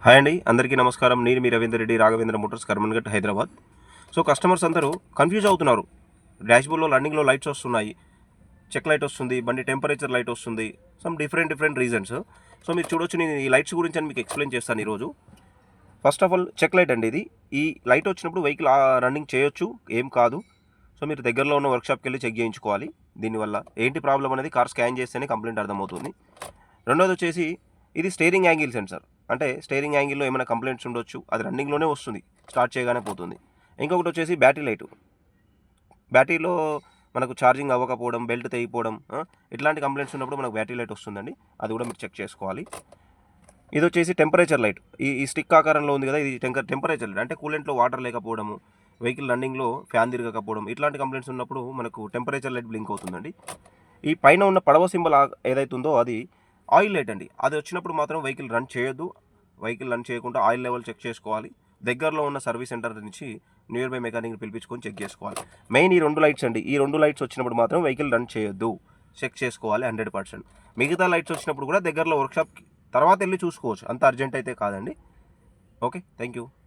Hi అండి, అందరికీ నమస్కారం. నేను మీ Ravinder Reddy, Raghavendra motors, Karmanghat, Hyderabad. So customers అందరూ కన్ఫ్యూజ్ అవుతున్నారు. డాష్బోర్డ్లో రన్నింగ్లో లైట్స్ వస్తున్నాయి, చెక్ లైట్ వస్తుంది, బండి టెంపరేచర్ లైట్ వస్తుంది, సమ్ డిఫరెంట్ రీజన్స్. సో మీరు చూడొచ్చు, నేను ఈ లైట్స్ గురించి అని మీకు ఎక్స్ప్లెయిన్ చేస్తాను ఈరోజు. First of all check light అండి ఇది. ఈ లైట్ వచ్చినప్పుడు వెహికల్ రన్నింగ్ చేయొచ్చు, ఏం కాదు. సో మీరు దగ్గరలో ఉన్న వర్క్షాప్కి వెళ్ళి చెక్ చేయించుకోవాలి. దీనివల్ల ఏంటి ప్రాబ్లం అనేది కార్ స్కాన్ చేస్తేనే కంప్లైంట్ అర్థమవుతుంది. రెండోది వచ్చేసి ఇది స్టీరింగ్ యాంగిల్ సెన్సార్. అంటే స్టీరింగ్ యాంగిల్లో ఏమైనా కంప్లైంట్స్ ఉండొచ్చు, అది రన్నింగ్లోనే వస్తుంది, స్టార్ట్ చేయగానే పోతుంది. ఇంకొకటి వచ్చేసి బ్యాటరీ లైటు. బ్యాటరీలో మనకు ఛార్జింగ్ అవ్వకపోవడం, బెల్ట్ తెగిపోవడం, ఇట్లాంటి కంప్లైంట్స్ ఉన్నప్పుడు మనకు బ్యాటరీ లైట్ వస్తుందండి. అది కూడా మీరు చెక్ చేసుకోవాలి. ఇది వచ్చేసి టెంపరేచర్ లైట్. ఈ స్టిక్ ఆకారంలో ఉంది కదా, ఇది టెంపరేచర్ లైట్. అంటే కూలెంట్లో వాటర్ లేకపోవడము, వెహికల్ రన్నింగ్లో ఫ్యాన్ తిరగకపోవడం, ఇట్లాంటి కంప్లైంట్స్ ఉన్నప్పుడు మనకు టెంపరేచర్ లైట్ బ్లింక్ అవుతుందండి. ఈ పైన ఉన్న పడవ సింబల్ ఏదైతే ఉందో అది ఆయిల్ లైట్ అండి. అది వచ్చినప్పుడు మాత్రం వెహికల్ రన్ చేయొద్దు. వెహికల్ రన్ చేయకుండా ఆయిల్ లెవెల్ చెక్ చేసుకోవాలి. దగ్గరలో ఉన్న సర్వీస్ సెంటర్ నుంచి నియర్ బై మెకానిక్ని పిలిపించుకొని చెక్ చేసుకోవాలి. మెయిన్ ఈ రెండు లైట్స్ అండి. ఈ రెండు లైట్స్ వచ్చినప్పుడు మాత్రం వెహికల్ రన్ చేయొద్దు, చెక్ చేసుకోవాలి 100%. మిగతా లైట్స్ వచ్చినప్పుడు కూడా దగ్గరలో వర్క్షాప్ తర్వాత వెళ్ళి చూసుకోవచ్చు, అంత అర్జెంట్ అయితే కాదండి. Okay, thank you.